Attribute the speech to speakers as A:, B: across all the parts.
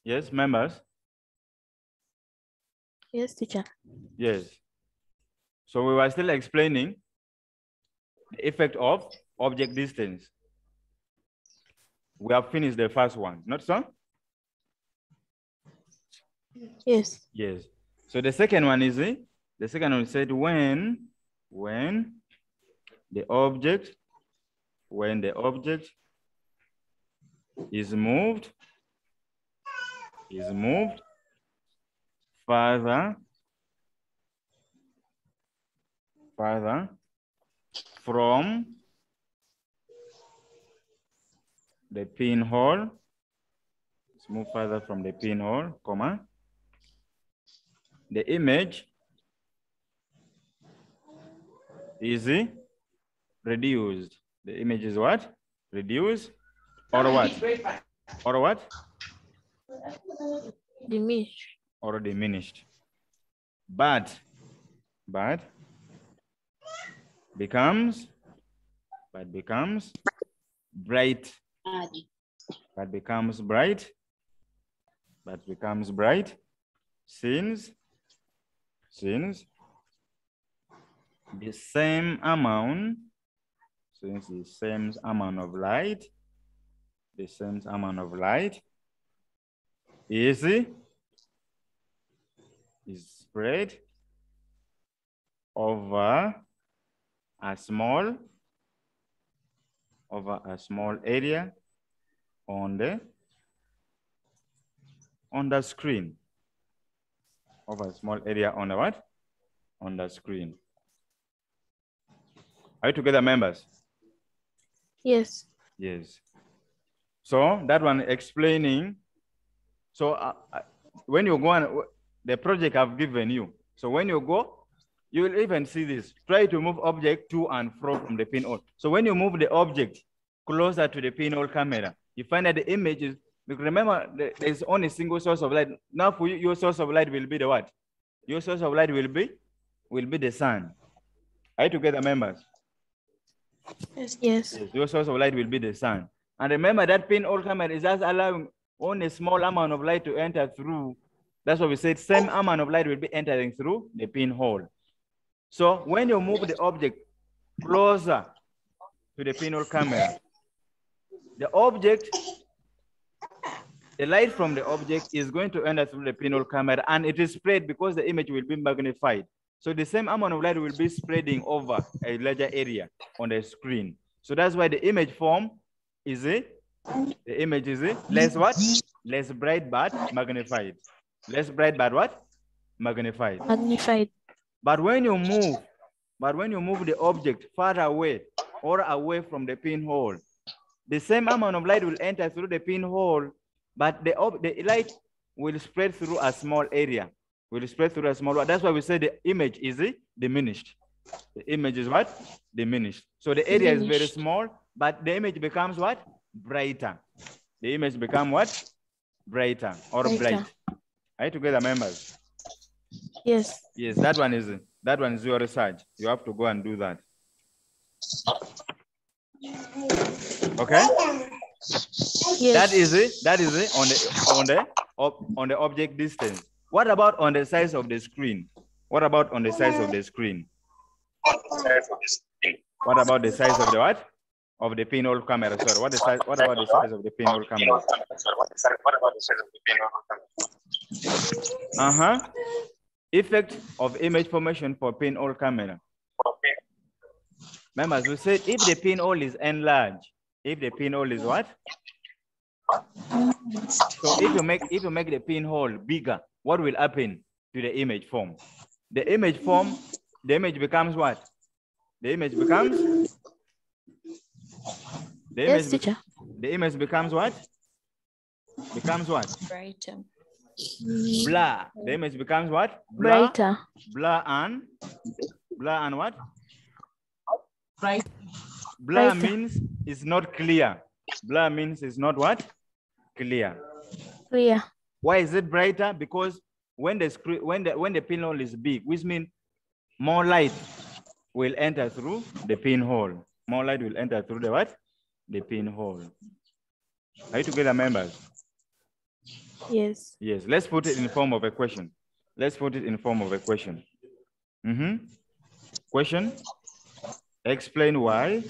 A: Yes, members?
B: Yes, teacher.
A: Yes. So we were still explaining the effect of object distance. We have finished the first one, not so?
B: Yes.
A: Yes. So the second one is the second one said when the object is moved further from the pinhole. Let's move further from the pinhole, comma. The image is reduced. The image is what? Reduced or what? Or what?
B: Diminished.
A: Or diminished. But becomes bright. But becomes bright since the same amount of light is spread over a small area on the screen. Over a small area on the what? On the screen. Are you together, members?
B: Yes.
A: Yes. So that one explaining. So when you go on the project I've given you. So when you go, you will even see this. Try to move object to and fro from the pinhole. So when you move the object closer to the pinhole camera, you find that the image is, remember, there's only a single source of light. Now for you, your source of light will be the what? Your source of light will be the sun. Are you together, members?
B: Yes.
A: Yes, your source of light will be the sun. And remember that pinhole camera is just allowing only a small amount of light to enter through. That's what we said, same amount of light will be entering through the pinhole. So when you move the object closer to the pinhole camera, the light from the object is going to enter through the pinhole camera, and it is spread because the image will be magnified. So the same amount of light will be spreading over a larger area on the screen. So that's why the image form is less what? Less bright but magnified. Less bright but what? Magnified.
B: Magnified.
A: But when you move the object far away or away from the pinhole, the same amount of light will enter through the pinhole, but the light will spread through a small area. That's why we say the image is diminished. The image is what? Diminished. So the area is very small, but the image becomes what? Brighter. The image becomes what? Brighter or bright. Are you together, members?
B: Yes.
A: Yes, that one is your research. You have to go and do that. Okay?
B: Yes.
A: That is on the object distance. What about on the size of the screen? What about on the size of the screen? What about the size of the what? Of the pinhole camera. Sorry, what about the size of the pinhole camera? Effect of image formation for pinhole camera. Members, we said if the pinhole is enlarged, if the pinhole is what? So if you make the pinhole bigger, what will happen to the image form? The image becomes what? The image becomes the image becomes what? Becomes what?
B: Brighter.
A: Blur. The image becomes what? Blur.
B: Brighter.
A: Blur and what?
B: Bright.
A: Blur means it's not clear. Blur means it's not what? Clear.
B: Clear.
A: Why is it brighter? Because when the pinhole is big, which means more light will enter through the pinhole. More light will enter through the what? The pinhole. Are you together, members?
B: Yes.
A: Yes, let's put it in form of a question. Let's put it in form of a question. Question, explain why.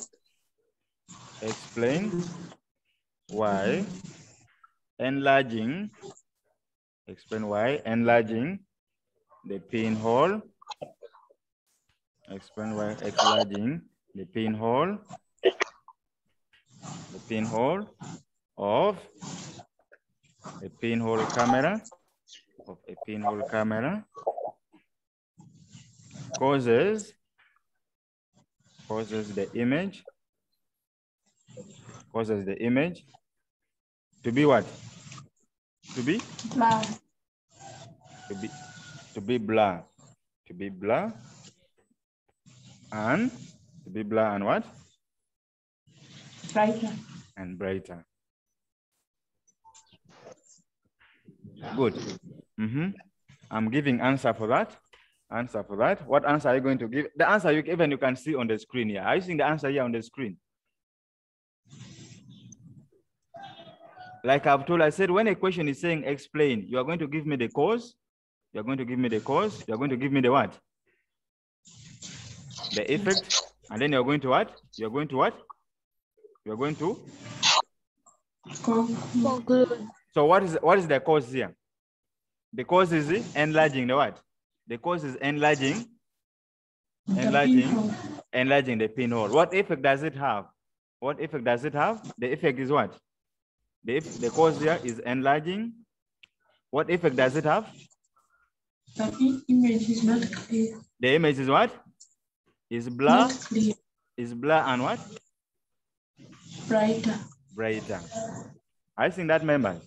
A: Explain why enlarging, explain why enlarging the pinhole, explain why enlarging the pinhole of a pinhole camera, causes the image to be what? To be blur. To be blur. And what? Brighter. And brighter. Good. I'm giving answer for that. What answer are you going to give? The answer you can see on the screen here. Are you seeing the answer here on the screen? Like I've told, I said, when a question is saying explain, you are going to give me the cause. You're going to give me the cause. You're going to give me the what? The effect. And then you're going to what? You're going to what? You're going to
B: conclude.
A: So what is the cause here? The cause is enlarging the what? The cause is enlarging the pinhole. What effect does it have? What effect does it have? The effect is what? The cause here is enlarging. What effect does it have?
C: The image is not clear.
A: The image is what? Is blur. Is blur and what?
C: Brighter.
A: I think that, members.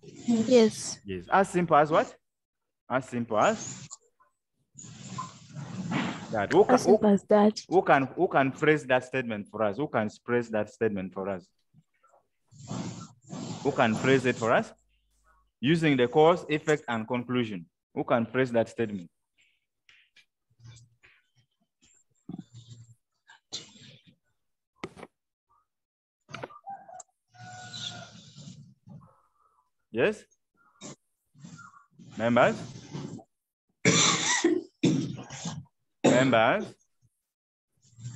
B: Yes.
A: Yes. As simple as what? As simple as that.
B: As simple as that.
A: Who can phrase that statement for us? Who can phrase that statement for us? Who can phrase it for us? Using the cause, effect, and conclusion. Who can phrase that statement? Yes? Members? Members?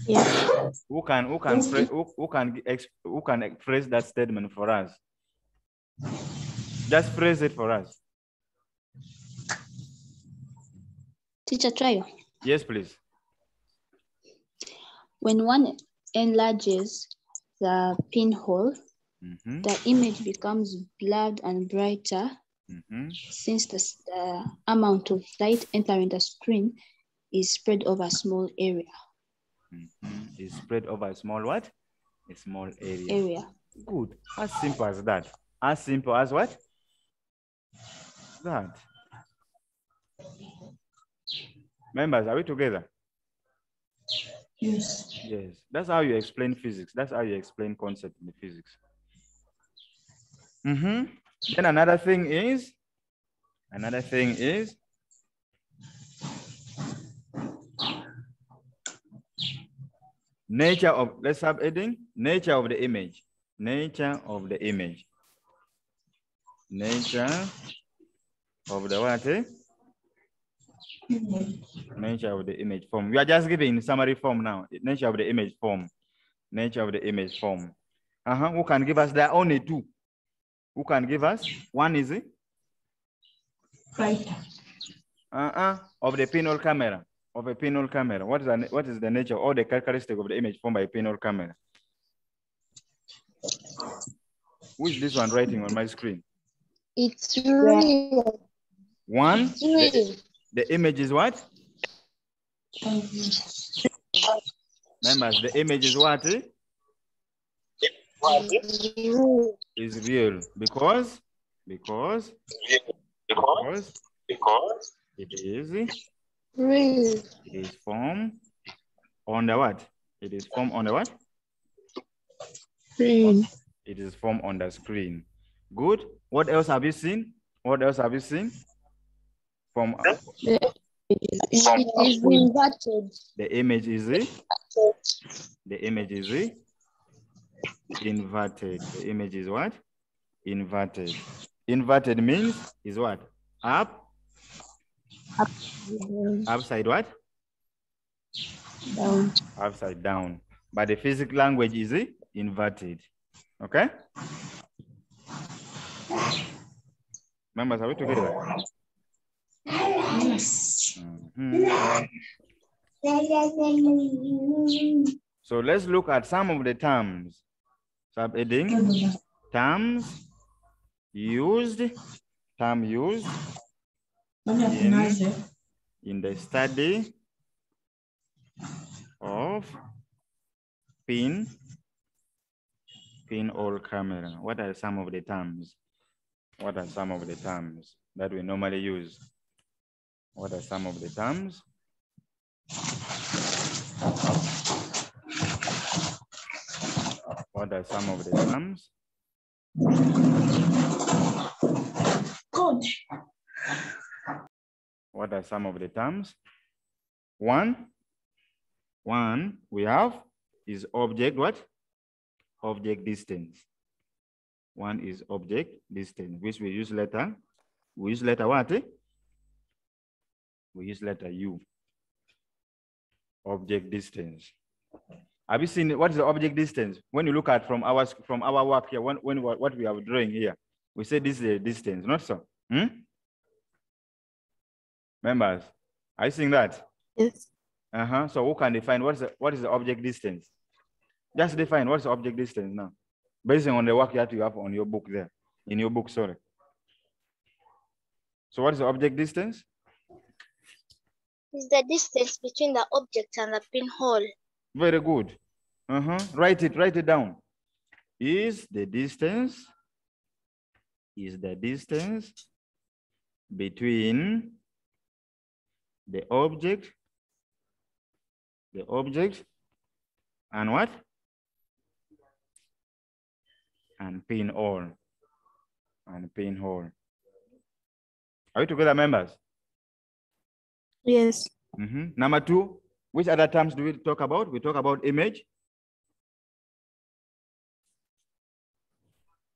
B: Yes.
A: Who can phrase that statement for us? Just phrase it for us.
D: Teacher Trayo.
A: Yes, please.
D: When one enlarges the pinhole, the image becomes blurred and brighter since the amount of light entering the screen is spread over a small area.
A: Is spread over a small what? A small area. Good. As simple as that. As simple as what? That. Members, are we together?
C: Yes.
A: Yes. That's how you explain physics. That's how you explain concept in the physics. Then another thing is nature of, let's have heading, nature of the image. Nature of the image. Nature of the what? Nature of the image form. We are just giving summary form now. Nature of the image form. Nature of the image form. Who can give us? There are only two. Who can give us? One is it?
C: Brighter.
A: Of the pinhole camera. Of a pinhole camera. What is the nature or the characteristic of the image formed by a pinhole camera? Who is this one writing on my screen?
D: It's real.
A: One.
D: It's real.
A: The image is what? Members, the image is what? Is real because it is
D: Real.
A: It is formed on the what? It is formed on the what?
B: Screen.
A: It is formed on the screen. Good. What else have you seen? What else have you seen? From
D: It is inverted.
A: the image is inverted. The image is what? Inverted. Inverted means is what? Up,
B: Down.
A: upside what?
B: Down.
A: Upside down. But the physical language is inverted. Okay? Members, are we together?
C: Yes.
A: So let's look at some of the terms. Subheading, terms used, term used in the study of pinhole camera. What are some of the terms? What are some of the terms that we normally use? What are some of the terms? What are some of the terms?
C: Good.
A: What are some of the terms? One we have is object what? Object distance. One is object distance, which we use letter. We use letter what? We use letter U. Object distance. Have you seen what is the object distance? When you look at from our work here, what we are drawing here, we say this is a distance, not so. Members, are you seeing that?
B: Yes.
A: So who can define what is the object distance? Just define what's the object distance now, based on the work that you have on your book there, in your book, sorry. So what is the object distance?
E: Is the distance between the object and the pinhole.
A: Very good. Write it down. Is the distance between the object and what? And pinhole. Are you together, members?
B: Yes.
A: Number two, which other terms do we talk about? We talk about image.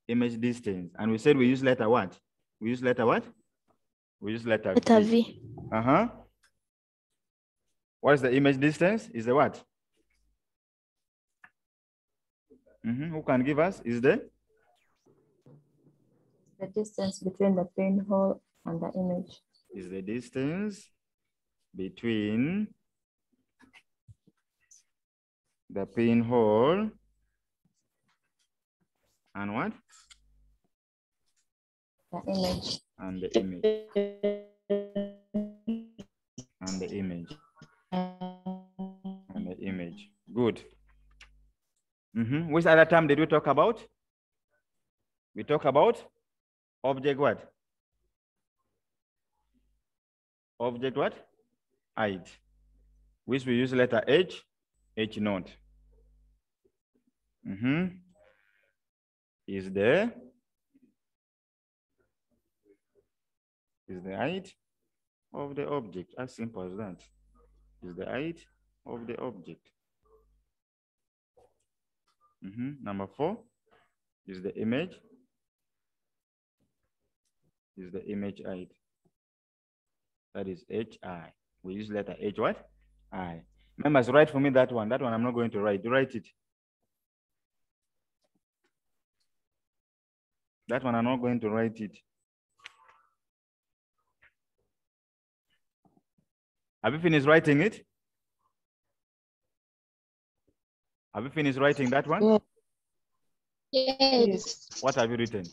A: Image distance. And we said we use letter what? We use letter what? We use letter V. What is the image distance? Is the what? Who can give us? Is the
B: distance between the pinhole and the image.
A: Is the distance between the pinhole and what?
B: The image.
A: And the image. And the image. And the image. Good. Which other term did we talk about? We talk about object what? Object what? Height. Which we use letter H naught. Is the height of the object. As simple as that. Is the height of the object. Number 4 is the image. Is the image height. That is HI. We use letter H what? I. Members, write for me that one. That one I'm not going to write. You write it. That one I'm not going to write it. Have you finished writing it? Have you finished writing that one?
E: Yes.
A: What have you written?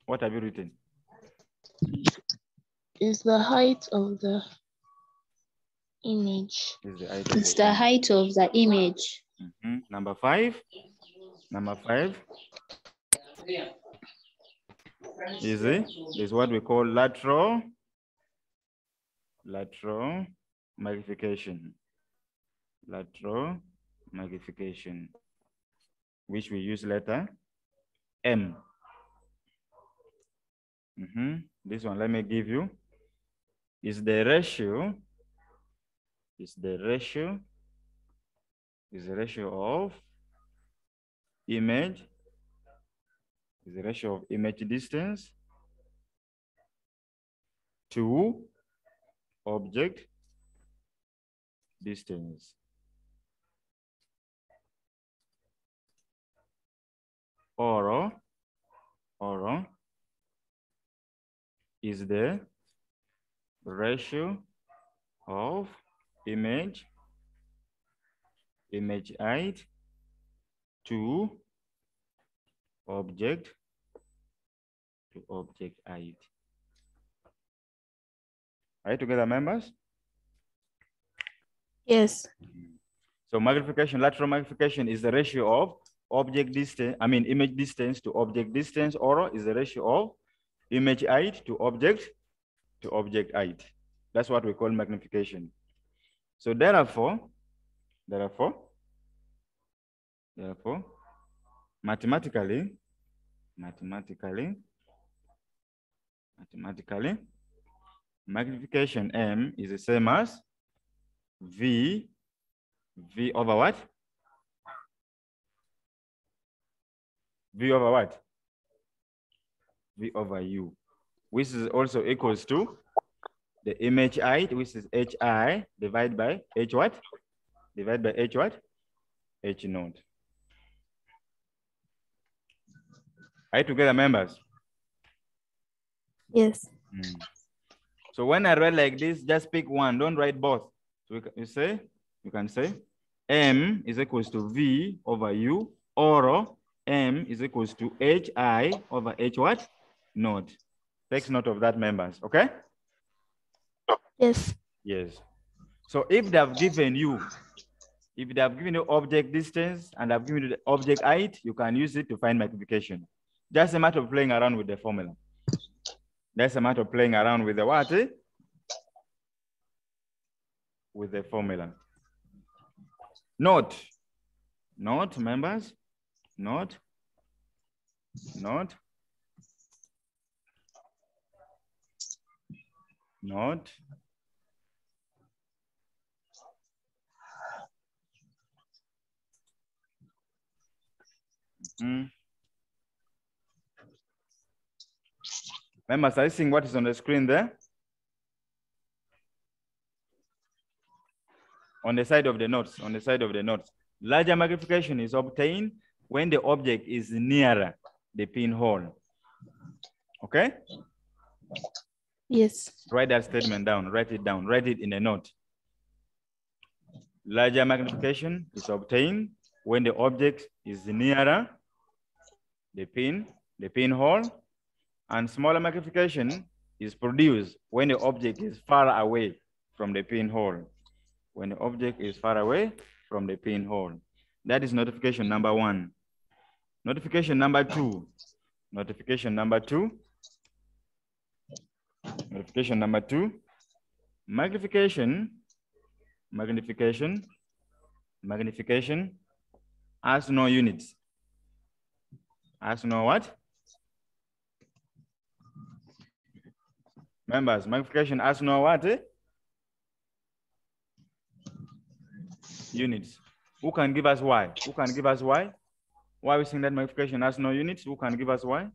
A: What have you written?
E: Is the height of the image.
A: It's the height
E: of the image.
A: Number 5. Number 5 is what we call lateral magnification. Lateral magnification, which we use letter M. This one, let me give you, is the ratio of image, is the ratio of image distance to object distance. Or is the ratio of image height to object height. Are you together, members?
B: Yes.
A: So magnification, lateral magnification is the ratio of object distance, image distance to object distance, or is the ratio of image height to object height. That's what we call magnification. So therefore, mathematically, magnification M is the same as V over what? V over what? V over U, which is also equals to the image height, which is HI divided by H what? Divided by H what? H naught. Are you together, members?
B: Yes.
A: So when I write like this, just pick one, don't write both. So you can say M is equals to V over U, or M is equals to HI over H what? Naught. Take note of that, members, okay?
B: Yes.
A: Yes. So if they have given you object distance and have given you the object height, you can use it to find magnification. Just a matter of playing around with the formula. That's a matter of playing around with the what? With the formula. Note, members, note. Members, are you seeing what is on the screen there? On the side of the notes, larger magnification is obtained when the object is nearer the pinhole. Okay?
B: Yes.
A: Write that statement down, write it down, write it in a note. Larger magnification is obtained when the object is nearer the pinhole, and smaller magnification is produced when the object is far away from the pinhole. When the object is far away from the pinhole. That is notification number one. Notification number two. Magnification has no units. Has no what? Members, magnification has no what? Units. Who can give us why? Why are we saying that magnification has no units? Who can give us why?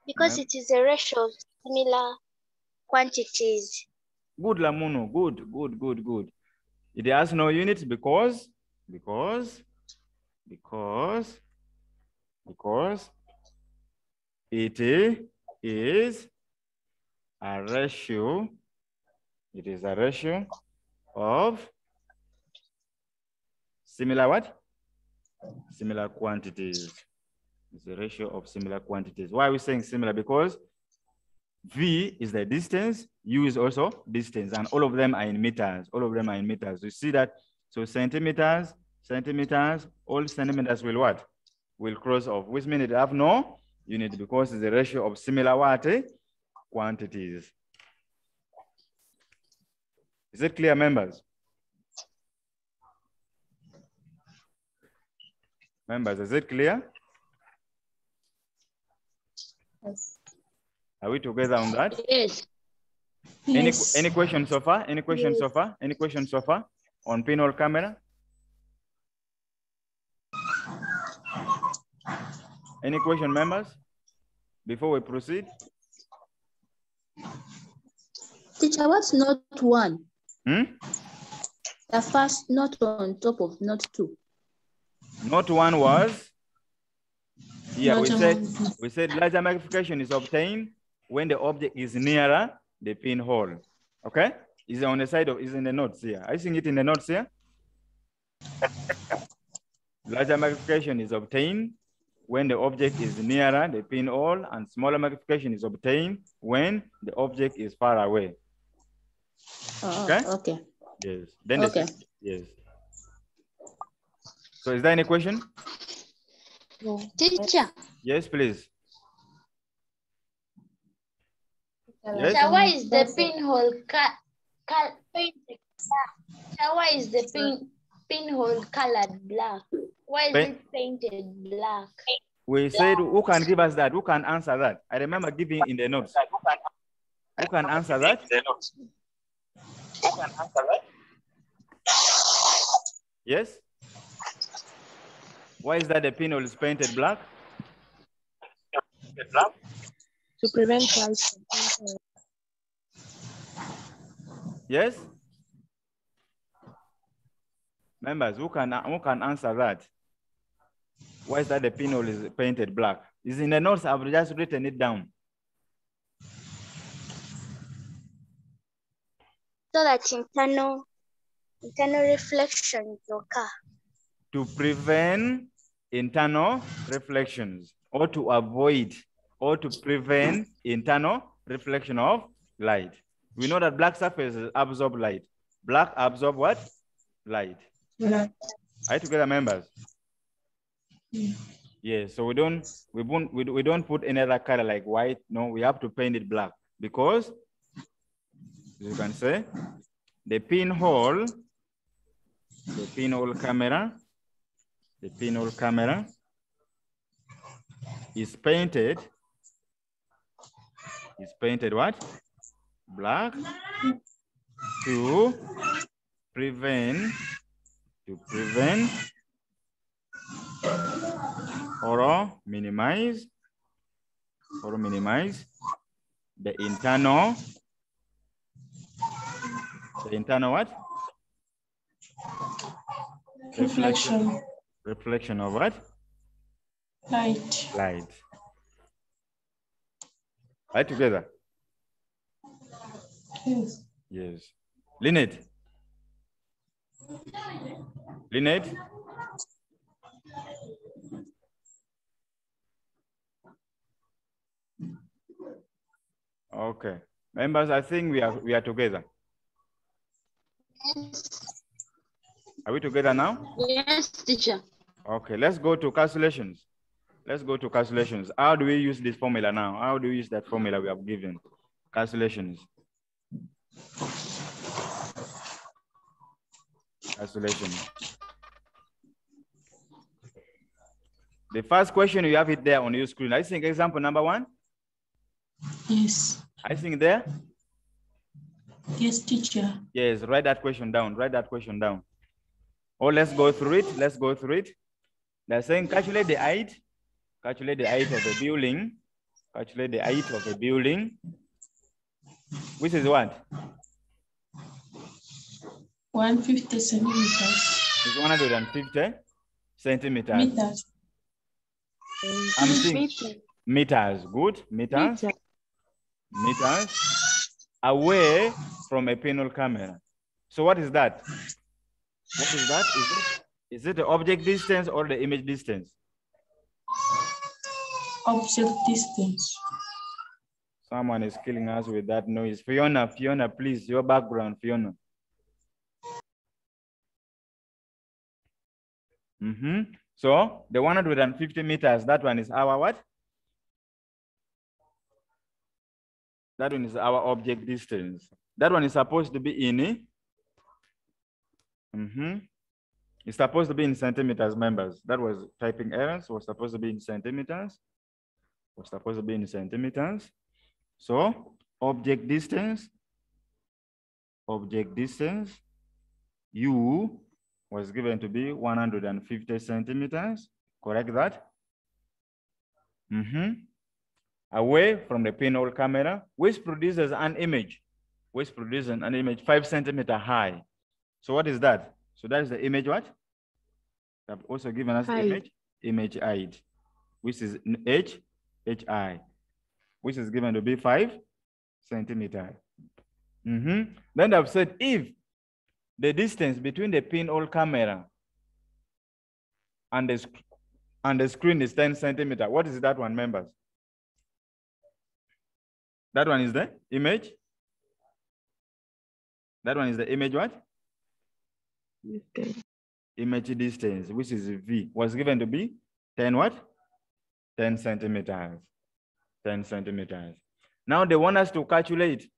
E: Because it is a ratio of similar quantities. Good,
A: Lamuno. Good. It has no units because it is a ratio. It is a ratio of similar what? Similar quantities. It's a ratio of similar quantities. Why are we saying similar? Because V is the distance, U is also distance, and all of them are in meters. You see that? So centimeters, all centimeters will what? Will cross off, which means it have no unit because it's a ratio of similar what? Quantities. Is it clear, members? Members, is it clear?
B: Yes.
A: Are we together on that?
E: Yes.
A: Any questions so far? Any questions so far on pinhole camera? Any question, members? before we proceed?
D: Teacher, what's not 1?
A: The
D: first not on top of not 2.
A: Not 1 was? Yeah, we said larger magnification is obtained when the object is nearer the pinhole. Okay? Is on the side of, is in the notes here. Are you seeing it in the notes here? Larger magnification is obtained when the object is nearer the pinhole, and smaller magnification is obtained when the object is far away. Okay? Okay. Yes. Then okay. Yes. So is there any question?
E: Teacher.
A: Yes, please.
E: Yes. So why is the pinhole painted black? So why is the pinhole colored black? Why is it painted black?
A: We said, who can give us that? Who can answer that? I remember giving in the notes. Who can answer that? Who can answer that? Yes? Why is that the pinhole is painted black?
B: To prevent light from entering.
A: Yes? Members, who can answer that? Why is that the pinhole is painted black? It's in the notes, I've just written it down.
E: So that internal reflections occur.
A: To prevent internal reflections, or to avoid, or to prevent internal reflection of light. We know that black surfaces absorb light. Black absorb what? Light. Yeah. Are you together, members? Yeah. Yes. So we don't put any other color like white. No, we have to paint it black because, as you can say, the pinhole camera is painted what? Black to prevent or minimize the internal what? Reflection of what? Light. Right together? Yes. Yes. Lynette? Okay. Members, I think we are together.
E: Yes.
A: Are we together now?
E: Yes, teacher.
A: Okay, let's go to calculations. How do we use this formula now? How do we use that formula we have given? Calculations. The first question, you have it there on your screen. I think example number 1.
C: Yes.
A: I think there.
C: Yes, teacher.
A: Yes, write that question down. Or let's go through it. They're saying calculate the height of a building. Which is what?
C: 150 centimeters.
A: It's 150 centimeters. I'm saying meters. Good. Meters. Away from a pinhole camera. So what is that? Is it the object distance or the image distance?
C: Object distance.
A: Someone is killing us with that noise. Fiona, please, your background, Fiona. So the 150 meters, that one is our what? That one is our object distance. That one is supposed to be in It's supposed to be in centimeters, members. That was typing errors. Was supposed to be in centimeters. So object distance, U was given to be 150 centimeters. Correct that? away from the pinhole camera, which produces an image, 5 centimeters high. So what is that? So that is the image what? They have also given us image height, which is HI, which is given to be 5 centimeters. Then I've said if the distance between the pinhole camera and the screen is 10 centimeters, what is that one, members? That one is the image. That one is the image what? Image distance, which is V, was given to be 10 what? 10 centimeters. 10 centimeters. Now they want us to calculate.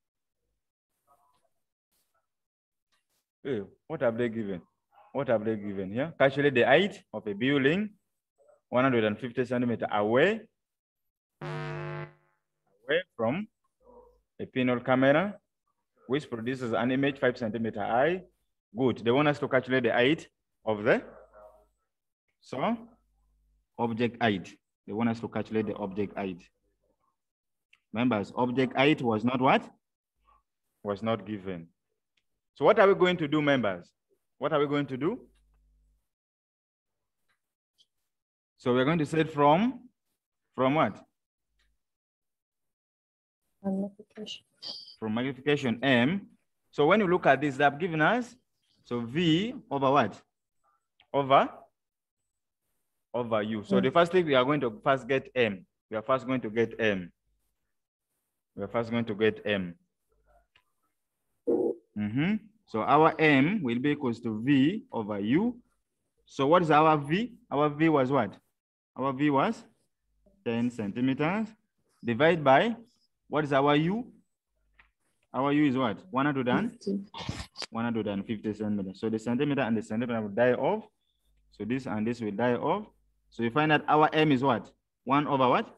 A: Hey, what have they given? What have they given here? Calculate the height of a building 150 centimeters away from a pinhole camera, which produces an image 5 centimeters high. Good. They want us to calculate the height of the object height. They want us to calculate the object height. Members, object height was not what? Was not given. So what are we going to do, members? What are we going to do? So we're going to set from what?
B: Magnification.
A: From magnification M. So when you look at this, they have given us, so V over what? Over U. So the first thing we are going to first get M. We are first going to get M. We are first going to get M. So our M will be equals to V over U. So what is our V? Our V was what? Our V was 10 centimeters. Divided by, what is our U? Our U is what? 150 centimeters. So the centimeter and the centimeter will die off. So this and this will die off. So you find that our M is what? 1 over what?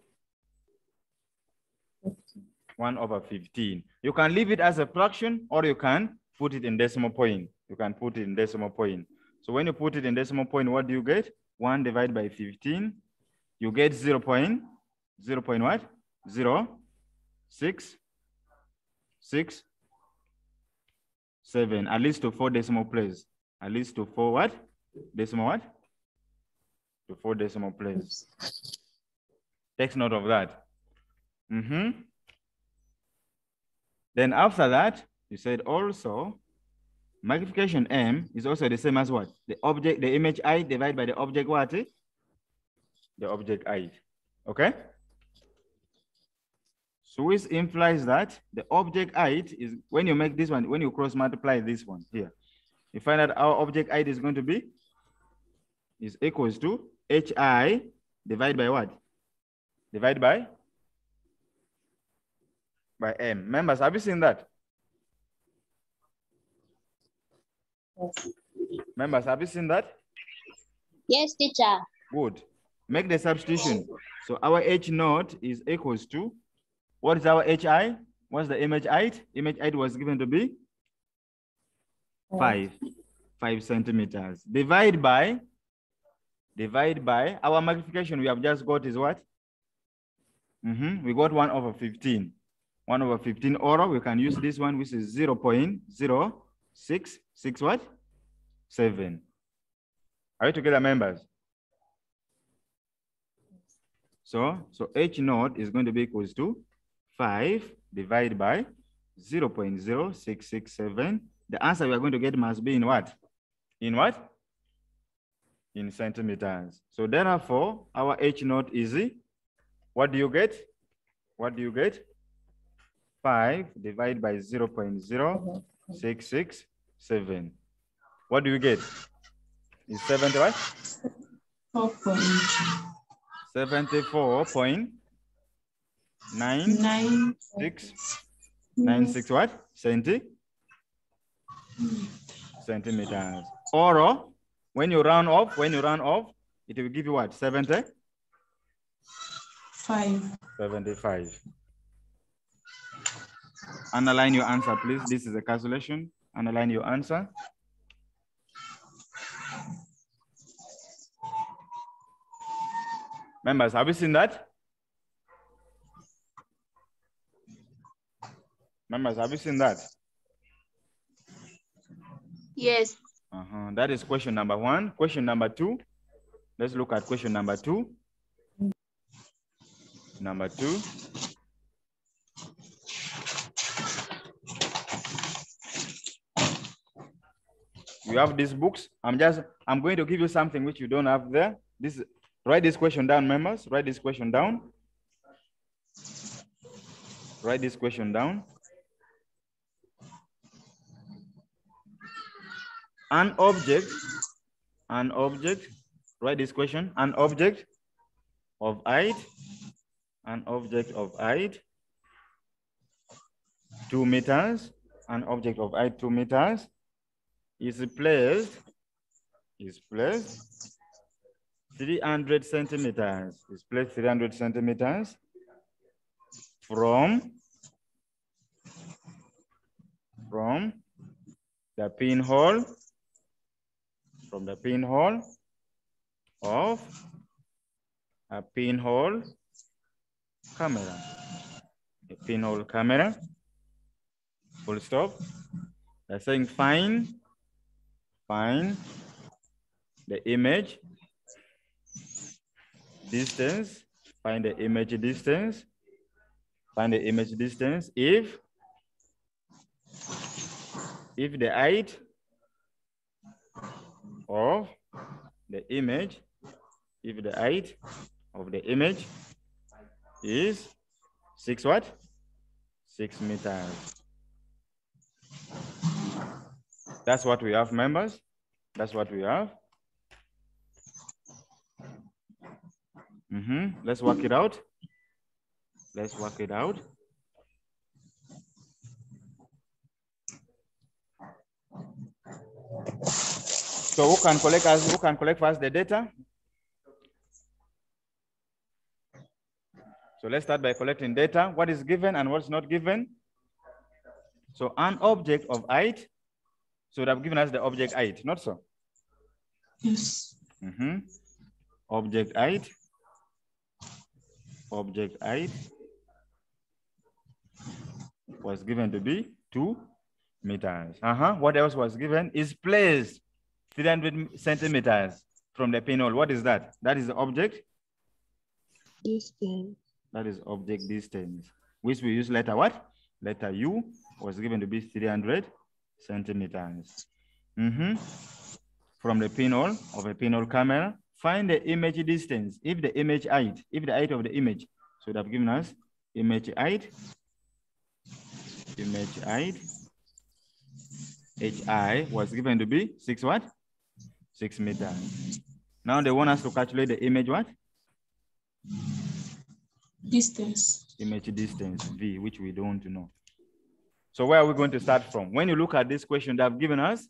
A: 1 over 15. You can leave it as a fraction or you can put it in decimal point. You can put it in decimal point. So when you put it in decimal point, what do you get? 1 divided by 15. You get 0 point what? 0, 6, 6, 7, at least to 4 decimal places. At least to 4 what? Decimal what? To 4 decimal places. Take note of that. Then after that, you said also, magnification M is also the same as what? The object, the image height divided by the object what? The object height. Okay? So which implies that the object height is, when you make this one, when you cross multiply this one here, you find that our object height is going to be, is equals to HI divided by what? Divided by M. Members, have you seen that?
B: Yes.
A: Members, have you seen that?
E: Yes, teacher.
A: Good. Make the substitution. So our H naught is equals to, what is our HI? What's the image height? Image height was given to be 5 centimeters. Divide by our magnification we have just got is what? We got 1 over 15. 1 over 15, or we can use this one, which is 0.066 what? 7. Are you together, members? So H naught is going to be equals to 5 divided by 0.0667. The answer we are going to get must be in what? In what? In centimeters. So therefore, our H naught is, what do you get? What do you get? 5 divided by 0.0667. What do you get? Is 70 what? 74.96 what? Centimeters. Or when you round off, it will give you what? 75. 75. Underline your answer, please. This is a calculation. Underline your answer. Members, have you seen that? Members, have you seen that?
D: Yes.
A: That is question number 1. Question number 2. Let's look at question number 2. Number 2. You have these books. I'm going to give you something which you don't have there. Write this question down, members. Write this question down. Write this question down. An object, write this question, an object of height 2 meters, an object of height 2 meters is placed 300 centimeters, is placed 300 centimeters from the pinhole, of a pinhole camera, full stop. They're saying find the image distance, find the image distance if the height of the image, is 6 what? 6 meters. That's what we have, members. That's what we have. Let's work it out. So who can collect first the data? So let's start by collecting data. What is given and what's not given? So an object of height should have given us the object height, not so?
C: Yes.
A: Object height was given to be 2 meters. What else was given? Is placed 300 centimeters from the pinhole. What is that? That is the object distance. That is object distance, which we use letter what? Letter U, was given to be 300 centimeters. From the pinhole of a pinhole camera, find the image distance. If the height of the image should have given us image height, HI was given to be 6 what? 6 meters. Now they want us to calculate the image what?
C: Distance.
A: Image distance, V, which we don't know. So where are we going to start from? When you look at this question, they have given us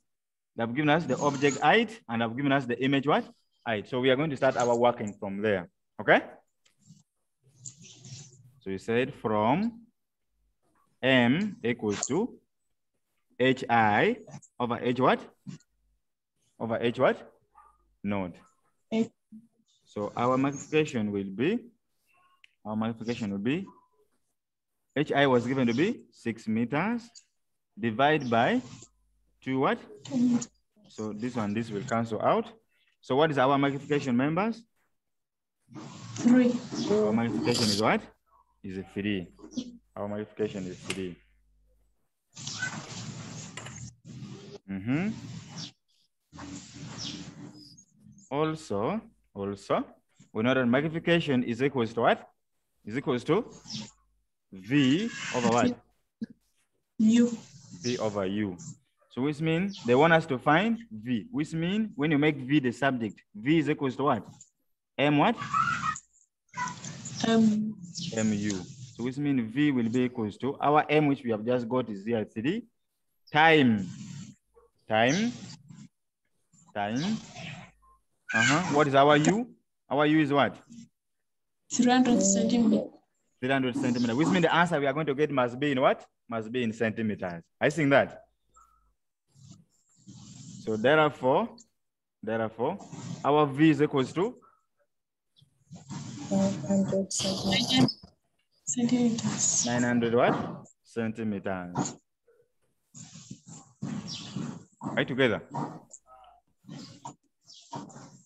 A: the object height and have given us the image what? Height. So we are going to start our working from there. Okay? So you said from M equals to HI over H what? Over H what? Node. So our magnification will be, HI was given to be 6 meters, divide by 2 what? So this will cancel out. So what is our magnification, members?
C: 3.
A: Our magnification is what? Is a 3. Our magnification is 3. Also, we know that magnification is equals to what? Is equals to V over what?
C: U.
A: V over U. So which means they want us to find V, which means when you make V the subject, V is equals to what? M what? MU. So which means V will be equals to our M, which we have just got is here 3 time. What is our U? Our U is what?
C: 300 centimeters.
A: 300 centimeters, which means the answer we are going to get must be in what? Must be in centimeters. I think that. So therefore, our V is equals to
B: 900 centimeters.
A: 900 what? centimeters. Are you together?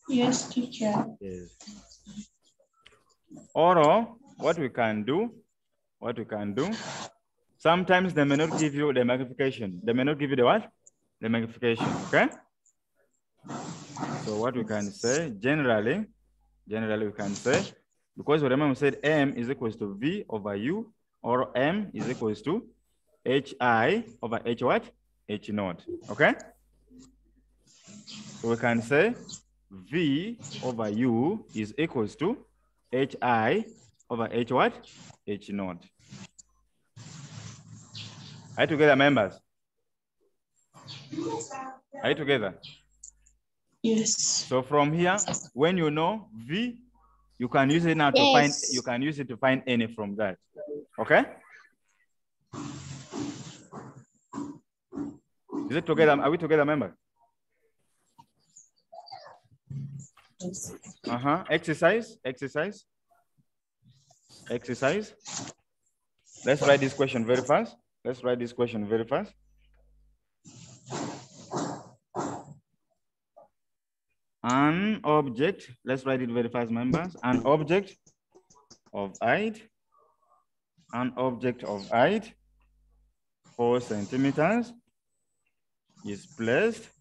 C: Yes, teacher.
A: Yes. Or what we can do, sometimes they may not give you the magnification. They may not give you the what? The magnification, okay? So what we can say, generally we can say, because remember we said M is equals to V over U, or M is equals to HI over H what? H naught, okay? So we can say V over U is equals to HI over H what? H naught. Are you together, members? Are you together?
C: Yes.
A: So from here, when you know V, you can use it now to find, you can use it to find any from that. Okay? Is it together? Are we together, members? Exercise. Let's write this question very fast. An object, let's write it very fast, members. An object of height 4 centimeters is placed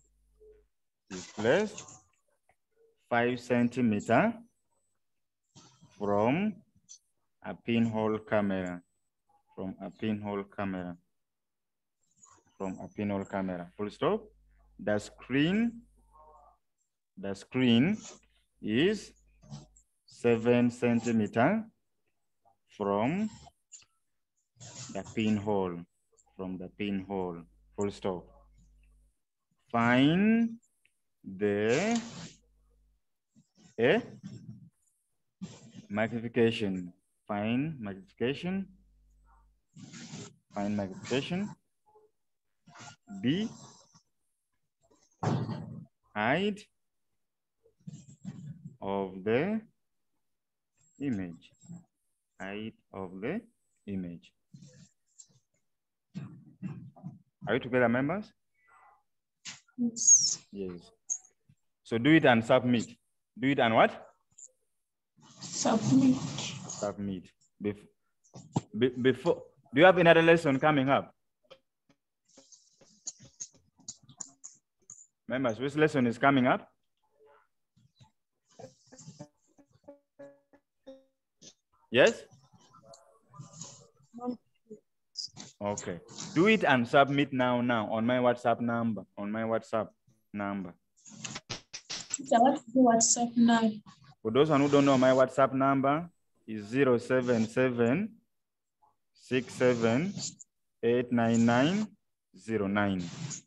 A: 5 centimeters from a pinhole camera. Full stop. The screen is 7 centimeters from the pinhole. Full stop. Find the magnification. Find magnification. B, height of the image. Are you together, members?
C: Yes.
A: Yes. So do it and submit. Do it and what?
C: Submit.
A: Before, do you have another lesson coming up? Members, which lesson is coming up? Yes? Okay. Do it and submit now on my WhatsApp number.
C: What's the WhatsApp now?
A: For those who don't know, my WhatsApp number is 077-67-89909.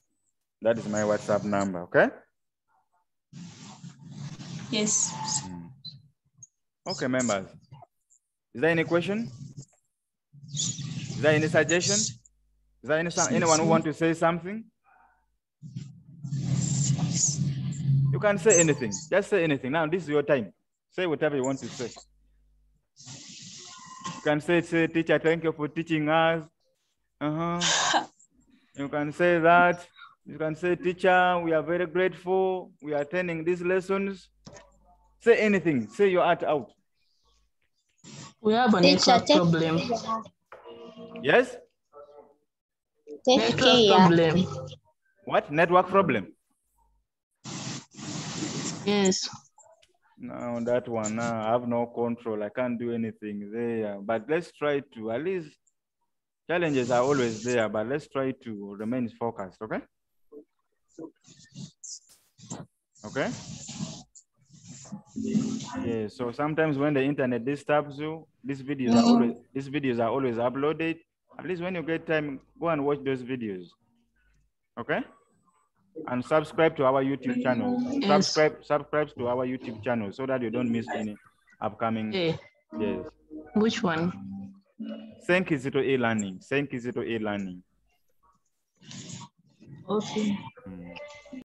A: That is my WhatsApp number, okay?
C: Yes.
A: Okay, members. Is there any question? Is there any suggestion? Is there anyone who want to say something? You can say anything. Just say anything. Now, this is your time. Say whatever you want to say. You can say, teacher, thank you for teaching us. You can say that. You can say, teacher, we are very grateful. We are attending these lessons. Say anything. Say your heart out.
C: We have a network problem.
A: Yes?
C: Network problem.
A: What? Network problem?
C: Yes.
A: No, that one, no, I have no control. I can't do anything there. But let's try to, at least, challenges are always there, but let's try to remain focused, okay? Okay? Yeah, so sometimes when the internet disturbs you, these videos are always uploaded. At least when you get time, go and watch those videos. Okay? And subscribe to our YouTube channel.
C: Yes.
A: Subscribe to our YouTube channel so that you don't miss any upcoming.
C: Hey.
A: Yes.
C: Which one?
A: Thank you to e-learning.
C: Okay.